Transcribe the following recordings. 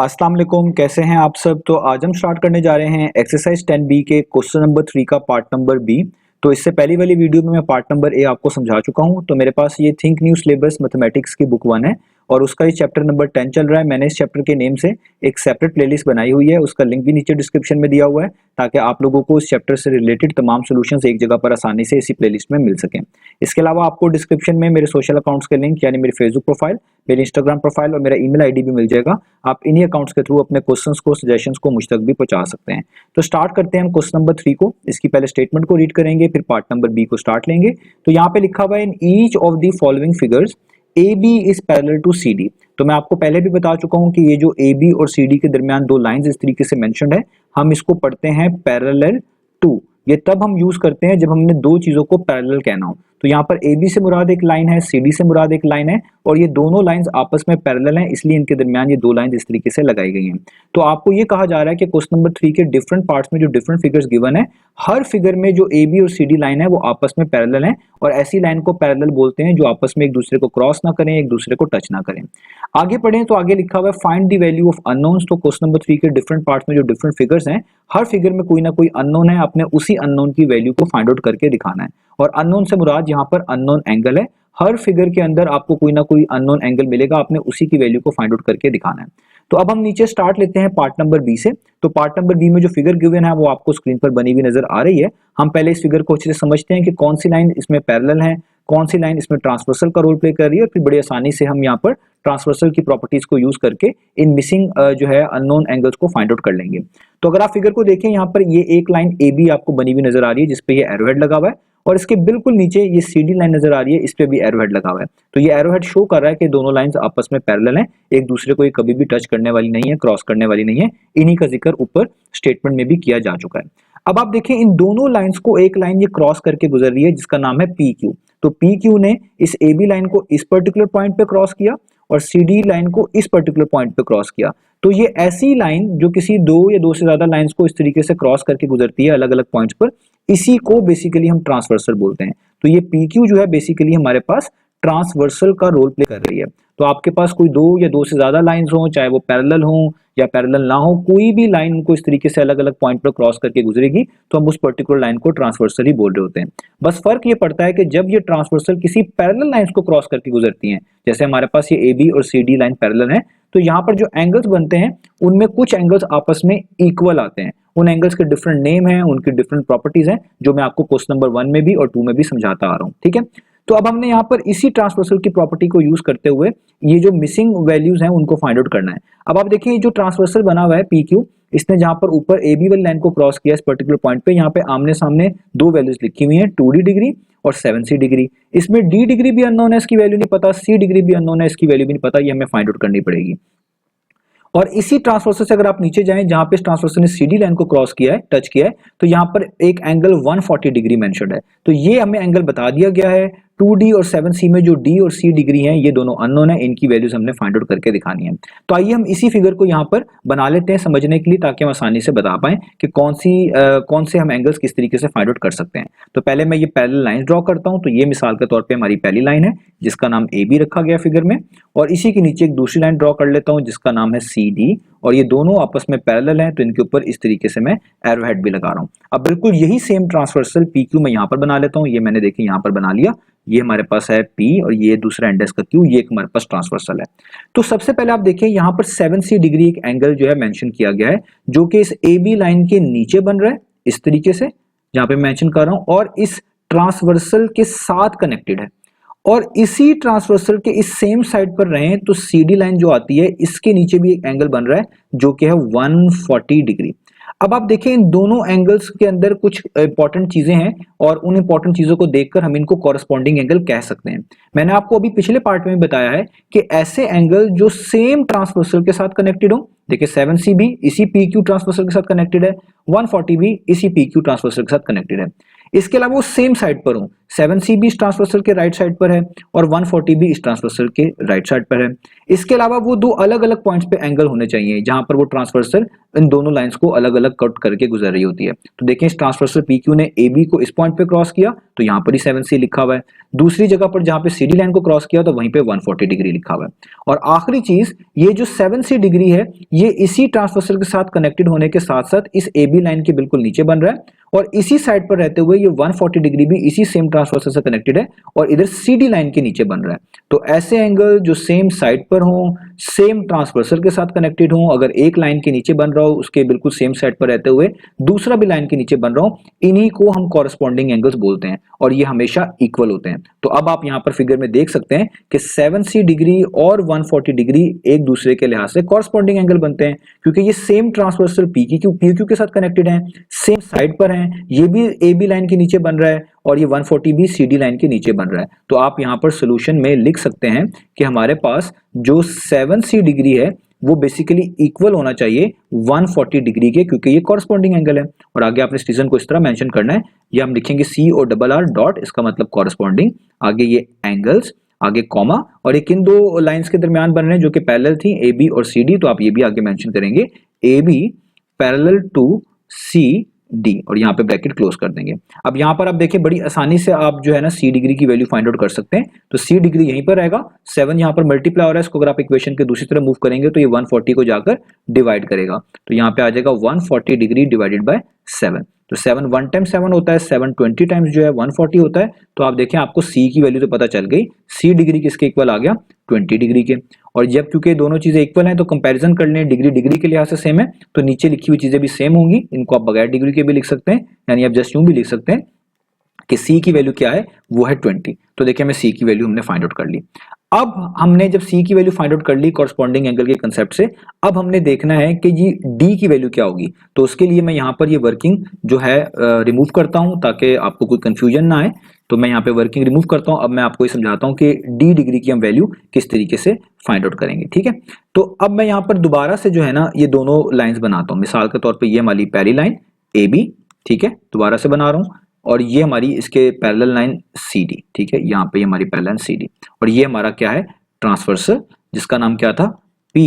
अस्सलाम वालेकुम, कैसे हैं आप सब। तो आज हम स्टार्ट करने जा रहे हैं एक्सरसाइज 10 बी के क्वेश्चन नंबर 3 का पार्ट नंबर बी। तो इससे पहली वाली वीडियो में मैं पार्ट नंबर ए आपको समझा चुका हूं। तो मेरे पास ये थिंक न्यू सिलेबस मैथमेटिक्स की बुक 1 है और उसका ये चैप्टर नंबर 10 चल रहा है। मैंने इस चैप्टर के नेम से एक सेपरेट प्लेलिस्ट बनाई हुई है, उसका लिंक भी नीचे डिस्क्रिप्शन में दिया हुआ है ताकि आप लोगों को इस चैप्टर से रिलेटेड तमाम सॉल्यूशंस एक जगह पर आसानी से इसी प्लेलिस्ट में मिल सकें। इसके अलावा आपको डिस्क्रिप्शन में मेरे सोशल अकाउंट्स के लिंक यानी मेरी फेसबुक प्रोफाइल, मेरी इंस्टाग्राम प्रोफाइल और मेरा ईमेल आईडी भी मिल जाएगा। आप इन्हीं अकाउंट्स के थ्रू अपने क्वेश्चंस को, सजेशंस को मुझ तक भी पहुंचा सकते हैं। तो स्टार्ट करते हैं हम क्वेश्चन नंबर 3 को। इसकी पहले स्टेटमेंट को रीड करेंगे, फिर पार्ट नंबर बी को स्टार्ट लेंगे। तो यहाँ पे लिखा हुआ है in each of the following figures A B is parallel to C D. तो मैं आपको पहले भी बता चुका हूं कि ये जो ए बी और सी डी के दरमियान दो लाइंस इस तरीके से मेंशन्ड है, हम इसको पढ़ते हैं पैरेलल टू। ये तब हम यूज करते हैं जब हमने दो चीजों को पैरेलल कहना हो। तो यहाँ पर ए बी से मुराद एक लाइन है, सी डी से मुराद एक लाइन है और ये दोनों लाइंस आपस में पैरेलल हैं, इसलिए इनके दरमियान ये दो लाइंस इस तरीके से लगाई गई हैं। तो आपको ये कहा जा रहा है कि क्वेश्चन नंबर 3 के डिफरेंट पार्ट्स में जो डिफरेंट फिगर्स गिवन है, हर फिगर में जो ए बी और सी डी लाइन है वो आपस में पैरेलल है और ऐसी लाइन को पैरेलल बोलते हैं जो आपस में एक दूसरे को क्रॉस ना करें, एक दूसरे को टच ना करें। आगे पढ़ें तो आगे लिखा हुआ है find the value of unknowns. तो क्वेश्चन नंबर 3 के डिफरेंट पार्ट्स में जो डिफरेंट फिगर्स हैं, हर फिगर में कोई ना कोई अननोन है, आपने उसी अननोन की वैल्यू को फाइंड आउट करके दिखाना है। और अननोन से मुराद यहाँ पर अननोन एंगल है। हर फिगर के अंदर आपको कोई ना कोई अननोन एंगल मिलेगा, आपने उसी की वैल्यू को फाइंड आउट करके दिखाना है। तो अब हम नीचे स्टार्ट लेते हैं पार्ट नंबर बी से। तो पार्ट नंबर बी में जो फिगर गिवन है वो आपको स्क्रीन पर बनी हुई नजर आ रही है। हम पहले इस फिगर को अच्छे से समझते हैं कि कौन सी लाइन इसमें पैरेलल है, कौन सी लाइन इसमें ट्रांसवर्सल का रोल प्ले कर रही है, और फिर बड़ी आसानी से हम यहाँ पर ट्रांसवर्सल की प्रॉपर्टीज को यूज करके इन मिसिंग जो है अननोन एंगल्स को फाइंड आउट कर लेंगे। तो अगर आप फिगर को देखें, यहाँ पर ये एक लाइन ए बी आपको बनी हुई नजर आ रही है जिसपे ये एरोहेड लगा हुआ है और इसके बिल्कुल नीचे ये सी डी लाइन नजर आ रही है, इस पे भी एरोहेड लगा हुआ है। तो ये एरोहेड शो कर रहा है कि दोनों लाइंस आपस में पैरेलल हैं, एक दूसरे को ये कभी भी टच करने वाली नहीं है, क्रॉस करने वाली नहीं है। इन्हीं का जिक्र ऊपर स्टेटमेंट में भी किया जा चुका है। अब आप देखें इन दोनों लाइंस को एक लाइन ये क्रॉस करके गुजर रही है जिसका नाम है पी क्यू। तो पी क्यू ने इस ए बी लाइन को इस पर्टिकुलर पॉइंट पे क्रॉस किया और सी डी लाइन को इस पर्टिकुलर पॉइंट पे क्रॉस किया। तो ये ऐसी लाइन जो किसी दो या दो से ज्यादा लाइंस को इस तरीके से क्रॉस करके गुजरती है अलग अलग पॉइंट्स पर, इसी को बेसिकली हम ट्रांसवर्सल बोलते हैं। तो ये पी क्यू जो है बेसिकली हमारे पास ट्रांसवर्सल का रोल प्ले कर रही है। तो आपके पास कोई दो या दो से ज्यादा लाइंस हो, चाहे वो पैरेलल हो या पैरेलल ना हो, कोई भी लाइन उनको इस तरीके से अलग अलग पॉइंट पर क्रॉस करके गुजरेगी तो हम उस पर्टिकुलर लाइन को ट्रांसवर्सल ही बोल रहे होते हैं। बस फर्क ये पड़ता है कि जब ये ट्रांसवर्सल किसी पैरेलल लाइंस को क्रॉस करके गुजरती हैं, जैसे हमारे पास ये ए बी और सी डी लाइन पैरेलल है, तो यहाँ पर जो एंगल्स बनते हैं उनमें कुछ एंगल्स आपस में इक्वल आते हैं। उन एंगल्स के डिफरेंट नेम है, उनकी डिफरेंट प्रॉपर्टीज हैं जो मैं आपको क्वेश्चन नंबर 1 में भी और 2 में भी समझाता आ रहा हूँ। ठीक है, तो अब हमने यहाँ पर इसी ट्रांसवर्सल की प्रॉपर्टी को यूज करते हुए ये जो मिसिंग वैल्यूज हैं उनको फाइंड आउट करना है। अब आप देखिए जो ट्रांसवर्सल बना हुआ है पी क्यू, इसने जहां पर ऊपर ए बी वाली लाइन को क्रॉस किया इस पर्टिकुलर पॉइंट पे, यहाँ पे आमने सामने दो वैल्यूज लिखी हुई हैं, 2d डिग्री और 7c डिग्री। इसमें d डिग्री भी अननोन है, इसकी वैल्यू नहीं पता, c डिग्री भी अननोन है, इसकी वैल्यू भी नहीं पता, ये हमें फाइंड आउट करनी पड़ेगी। और इसी ट्रांसवर्सल से अगर आप नीचे जाएं जहां पे ट्रांसवर्सल ने सीडी लाइन को क्रॉस किया है, टच किया है, तो यहां पर एक एंगल 140 डिग्री मेंशन्ड है। तो ये हमें एंगल बता दिया गया है। 2d और 7c में जो d और c डिग्री हैं ये दोनों अननोन है, इनकी वैल्यूज हमने फाइंड आउट करके दिखानी है। तो आइए हम इसी फिगर को यहाँ पर बना लेते हैं समझने के लिए, ताकि हम आसानी से बता पाएं कि कौन से हम एंगल्स किस तरीके से फाइंड आउट कर सकते हैं। तो पहले मैं ये पैरेलल लाइन ड्रॉ करता हूँ। तो ये मिसाल के तौर पर हमारी पहली लाइन है जिसका नाम ए बी रखा गया फिगर में, और इसी के नीचे एक दूसरी लाइन ड्रॉ कर लेता हूँ जिसका नाम है सी डी, और ये दोनों आपस में पैरेलल हैं तो इनके ऊपर इस तरीके से मैं एरोहेड भी लगा रहा हूँ। अब बिल्कुल यही सेम ट्रांसवर्सल पी क्यू मैं यहाँ पर बना लेता हूँ। ये मैंने देखिए यहाँ पर बना लिया, ये हमारे पास है P और ये दूसरा इंडेक्स का Q, ये एक हमारे पास ट्रांसवर्सल है। तो सबसे पहले आप देखिए यहाँ पर 7c डिग्री एक एंगल जो है मेंशन किया गया है जो कि इस AB लाइन के नीचे बन रहा है इस तरीके से, जहां पे मेंशन कर रहा हूं, और इस ट्रांसवर्सल के साथ कनेक्टेड है। और इसी ट्रांसवर्सल के इस सेम साइड पर रहें तो CD लाइन जो आती है इसके नीचे भी एक एंगल बन रहा है जो कि है 140 डिग्री। अब आप देखें इन दोनों एंगल्स के अंदर कुछ इंपॉर्टेंट चीजें हैं और उन इंपॉर्टेंट चीजों को देखकर हम इनको कॉरेस्पॉन्डिंग एंगल कह सकते हैं। मैंने आपको अभी पिछले पार्ट में बताया है कि ऐसे एंगल जो सेम ट्रांसवर्सल के साथ कनेक्टेड हो, देखिए 7c भी इसी PQ ट्रांसवर्सल के साथ कनेक्टेड है, 140 भी इसी PQ ट्रांसवर्सल के साथ कनेक्टेड है। इसके अलावा वो सेम साइड पर हो, 7C भी इस ट्रांसवर्सल के राइट साइड पर है और 140 भी इस ट्रांसवर्सल के राइट साइड पर है। इसके अलावा वो दो अलग अलग पॉइंट्स पे एंगल होने चाहिए जहां पर वो ट्रांसवर्सल इन दोनों लाइंस को अलग अलग कट करके गुजर रही होती है। तो देखें इस ट्रांसवर्सल PQ ने AB को इस पॉइंट पे क्रॉस किया तो यहाँ पर ही 7C लिखा हुआ है, दूसरी जगह पर जहां पे CD लाइन को क्रॉस किया तो वहीं पे 140 डिग्री लिखा हुआ है। और आखिरी चीज, ये जो 7C डिग्री है ये इसी ट्रांसवर्सल के साथ कनेक्टेड होने के साथ साथ इस AB लाइन के बिल्कुल नीचे बन रहा है और इसी साइड पर रहते हुए ये 140 डिग्री भी इसी सेम ट्रांसवर्सल से कनेक्टेड है और इधर CD लाइन के नीचे बन रहा है। तो ऐसे एंगल जो सेम साइड पर हो, सेम ट्रांसवर्सल के साथ कनेक्टेड हो, अगर एक लाइन के नीचे बन रहा हो उसके बिल्कुल सेम साइड पर रहते हुए दूसरा भी लाइन के नीचे बन रहा हो, इन्हीं को हम कॉरेस्पॉन्डिंग एंगल्स बोलते हैं और ये हमेशा इक्वल होते हैं। तो अब आप यहाँ पर फिगर में देख सकते हैं कि 7C डिग्री और 140 डिग्री एक दूसरे के लिहाज से कॉरेस्पॉन्डिंग एंगल बनते हैं क्योंकि ये सेम ट्रांसवर्सल PQ के साथ कनेक्टेड हैं, सेम साइड पर हैं, ये भी AB लाइन के नीचे बन रहा है और ये 140 भी CD लाइन के नीचे बन रहा है। तो आप यहाँ पर सोल्यूशन में लिख सकते हैं कि हमारे पास जो 7C डिग्री है वो बेसिकली इक्वल होना चाहिए 140 डिग्री के क्योंकि ये कॉरेस्पॉन्डिंग एंगल है। और आगे आपने इस रीजन को इस तरह मेंशन करना है, ये हम लिखेंगे C और RR डॉट, इसका मतलब कॉरेस्पॉन्डिंग, आगे ये एंगल्स, आगे कॉमा, और ये किन दो लाइंस के दरमियान बन रहे हैं जो कि पैरेलल थी AB और CD, तो आप ये भी आगे मेंशन करेंगे AB पैरेलल टू CD और यहाँ पे ब्रैकेट क्लोज कर देंगे। अब यहाँ पर आप देखिए बड़ी आसानी से आप जो है ना C डिग्री की वैल्यू फाइंड आउट कर सकते हैं। तो C डिग्री यहीं पर रहेगा, 7 यहाँ पर मल्टीप्लाई हो रहा है, इसको अगर आप इक्वेशन के दूसरी तरफ मूव करेंगे तो ये 140 को जाकर डिवाइड करेगा तो यहाँ पे आ जाएगा 140 डिग्री डिवाइडेड बाय 7। तो 7 1 टाइम 7 होता है, 7 20 टाइम्स जो है 140 होता है। तो आप देखें आपको C की वैल्यू तो पता चल गई, C डिग्री किसके इक्वल आ गया, 20 डिग्री के। और जब क्योंकि दोनों चीजें इक्वल हैं तो कंपैरिजन कर लें, डिग्री डिग्री के लिहाज से सेम है तो नीचे लिखी हुई चीजें भी सेम होंगी, इनको आप बगैर डिग्री के भी लिख सकते हैं, यानी आप जस्ट यूं भी लिख सकते हैं कि C की वैल्यू क्या है, वो है 20। तो देखिए हमें C की वैल्यू हमने फाइंड आउट कर ली। अब हमने जब C की वैल्यू फाइंड आउट कर ली कॉरेस्पॉन्डिंग एंगल के कंसेप्ट से, अब हमने देखना है कि जी D की वैल्यू क्या होगी। तो उसके लिए मैं यहाँ पर ये वर्किंग जो है रिमूव करता हूँ ताकि आपको कोई कंफ्यूजन ना आए। तो मैं यहाँ पे वर्किंग रिमूव करता हूँ। अब मैं आपको ये समझाता हूँ कि D डिग्री की हम वैल्यू किस तरीके से फाइंड आउट करेंगे, ठीक है। तो अब मैं यहाँ पर दोबारा से जो है ना ये दोनों लाइन्स बनाता हूँ। मिसाल के तौर पर ये हमारी पहली लाइन AB, ठीक है, दोबारा से बना रहा हूँ, और ये हमारी इसके पैरेलल लाइन CD, ठीक है, यहाँ पे ये हमारी पैरेलल लाइन CD, और ये हमारा क्या है, ट्रांसवर्सल, जिसका नाम क्या था, P,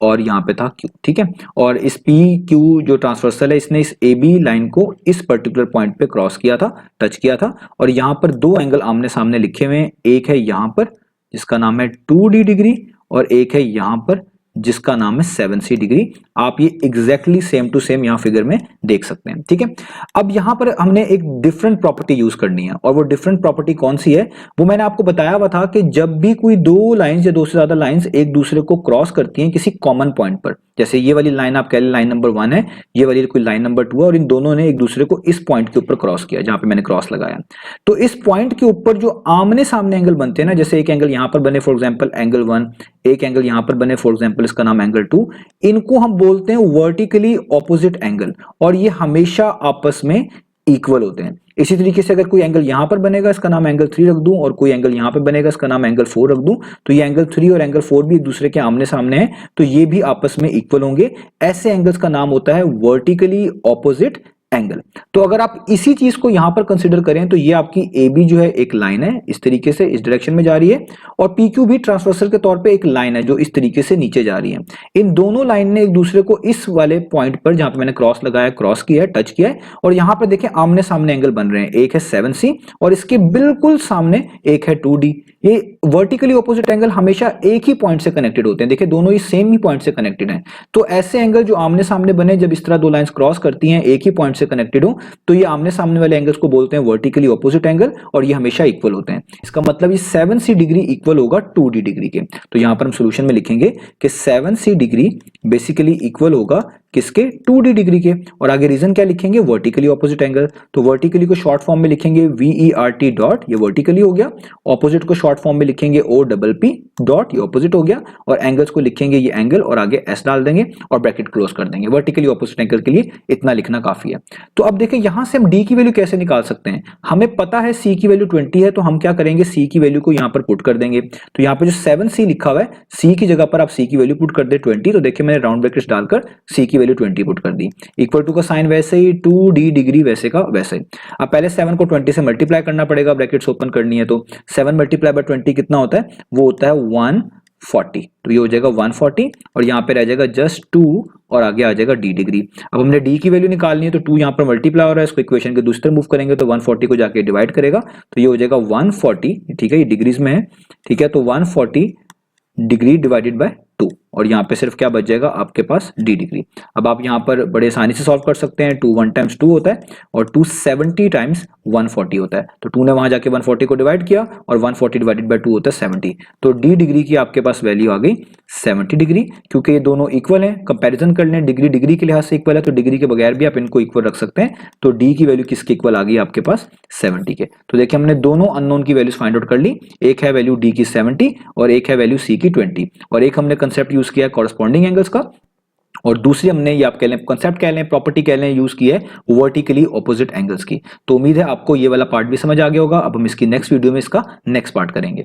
और यहाँ पे था Q, ठीक है। और इस PQ जो ट्रांसवर्सल है इसने इस AB लाइन को इस पर्टिकुलर पॉइंट पे क्रॉस किया था, टच किया था, और यहाँ पर दो एंगल आमने सामने लिखे हुए हैं, एक है यहाँ पर जिसका नाम है 2D डिग्री और एक है यहाँ पर जिसका नाम है 7C डिग्री। आप ये एग्जैक्टली सेम टू सेम यहाँ फिगर में देख सकते हैं, ठीक है। अब यहाँ पर हमने एक डिफरेंट प्रॉपर्टी यूज करनी है, और वो डिफरेंट प्रॉपर्टी कौन सी है, वो मैंने आपको बताया हुआ था कि जब भी कोई दो लाइंस या दो से ज्यादा लाइंस एक दूसरे को क्रॉस करती हैं किसी कॉमन पॉइंट पर, जैसे ये वाली लाइन आप कह लें लाइन नंबर 1 है, ये वाली कोई लाइन नंबर 2 है, और इन दोनों ने एक दूसरे को इस पॉइंट के ऊपर क्रॉस किया जहां पे मैंने क्रॉस लगाया, तो इस पॉइंट के ऊपर जो आमने सामने एंगल बनते हैं ना, जैसे एक एंगल यहां पर बने फॉर एग्जांपल एंगल 1, एक एंगल यहां पर बने फॉर एग्जांपल इसका नाम एंगल 2, इनको हम बोलते हैं वर्टिकली ऑपोजिट एंगल, और ये हमेशा आपस में इक्वल होते हैं। इसी तरीके से अगर कोई एंगल यहां पर बनेगा इसका नाम एंगल 3 रख दूं, और कोई एंगल यहां पर बनेगा इसका नाम एंगल 4 रख दूं, तो ये एंगल 3 और एंगल 4 भी एक दूसरे के आमने सामने हैं, तो ये भी आपस में इक्वल होंगे। ऐसे एंगल्स का नाम होता है वर्टिकली ऑपोजिट एंगल। तो अगर आप इसी चीज को यहां पर कंसीडर करें तो ये आपकी AB जो है एक लाइन है, इस तरीके से इस डायरेक्शन में जा रही है, और PQ भी ट्रांसवर्सल के तौर पे एक लाइन है जो इस तरीके से नीचे जा रही है। इन दोनों लाइन ने एक दूसरे को इस वाले पॉइंट पर जहां पे मैंने क्रॉस लगाया, क्रॉस किया है, टच किया है, और यहां पर देखें आमने सामने एंगल बन रहे हैं, एक है 7C और इसके बिल्कुल सामने एक है 2D। ये वर्टिकली ऑपोजिट एंगल हमेशा एक ही पॉइंट से कनेक्टेड होते हैं, देखिए दोनों ही सेम ही पॉइंट से कनेक्टेड हैं। तो ऐसे एंगल जो आमने सामने बने जब इस तरह दो लाइंस क्रॉस करती हैं एक ही पॉइंट से कनेक्टेड हो, तो ये आमने सामने वाले एंगल्स को बोलते हैं वर्टिकली ऑपोजिट एंगल, और ये हमेशा इक्वल होते हैं। इसका मतलब ये 7C डिग्री इक्वल होगा 2D डिग्री के। तो यहां पर हम सोल्यूशन में लिखेंगे कि 7C डिग्री बेसिकली इक्वल होगा किसके, 2D डिग्री के। और आगे रीजन क्या लिखेंगे, वर्टिकली ऑपोजिट एंगल। तो वर्टिकली को शॉर्ट फॉर्म में लिखेंगे VERT डॉट, ये वर्टिकली हो गया, ऑपोजिट को शॉर्ट फॉर्म में लिखेंगे OPP डॉट, ये ऑपोजिट हो गया, और एंगल्स को लिखेंगे ये एंगल और आगे S डाल देंगे और ब्रैकेट क्लोज कर देंगे। वर्टिकली ऑपोजिट एंगल के लिए इतना लिखना काफी है। तो अब देखिए यहां से हम D की वैल्यू कैसे निकाल सकते हैं, हमें पता है C की वैल्यू 20 है, तो हम क्या करेंगे, C की वैल्यू को यहां पर पुट कर देंगे। तो यहां पर जो 7C लिखा हुआ है, C की जगह पर आप C की वैल्यू पुट कर दे 20, तो देखिए मैंने राउंड ब्रैकेट्स डालकर c की वैल्यू 20 पुट कर दी। इक्वल टू का साइन वैसे ही 2d डिग्री वैसे का वैसे ही। अब पहले 7 को 20 से मल्टीप्लाई करना पड़ेगा, ब्रैकेट्स ओपन करनी है तो 7 मल्टीप्लाई बाय 20 कितना होता है, वो होता है 140। तो ये हो जाएगा 140 और यहाँ पे रह जाएगा जस्ट 2 और आगे आ जाएगा d डिग्री। अब हमने d की वैल्यू निकालनी है तो 2 यहाँ पर मल्टीप्लाई हो रहा है, इसको इक्वेशन के दूसरी तरफ मूव करेंगे तो 140 को जाके डिवाइड करेगा तो ये हो जाएगा 140, ठीक है, ये डिग्रीज में है, ठीक है, तो 140 डिग्री डिवाइडेड बाय 2 और यहाँ पे सिर्फ क्या बच जाएगा आपके पास d डिग्री। अब आप यहाँ पर बड़े आसानी से सॉल्व कर सकते हैं, 2 1 टाइम्स 2 होता है और 2 70 टाइम्स 140 होता है, तो 2 ने वहां जाके 140 को डिवाइड किया और 140 डिवाइडेड बाय 2 होता है 70, तो d डिग्री की आपके पास वैल्यू आ गई 70 डिग्री। क्योंकि ये दोनों इक्वल हैं, कंपैरिजन कर लें, डिग्री डिग्री के लिहाज से इक्वल है तो डिग्री के बगैर भी आप इनको इक्वल रख सकते हैं, तो d की वैल्यू किसके इक्वल आ गई आपके पास 70 के। तो देखिए हमने दोनों अननोन की वैल्यूज फाइंड आउट कर ली, एक है वैल्यू d की 70 और एक है वैल्यू c की 20 और एक हमने कंसेप्ट यूज किया कॉरस्पॉन्डिंग एंगल्स का और दूसरी हमने ये आप कह लें कंसेप्ट कह लें प्रॉपर्टी कह लें यूज की है वर्टिकली ऑपोजिट एंगल्स की। तो उम्मीद है आपको ये वाला पार्ट भी समझ आ गया होगा। अब हम इसकी नेक्स्ट वीडियो में इसका नेक्स्ट पार्ट करेंगे।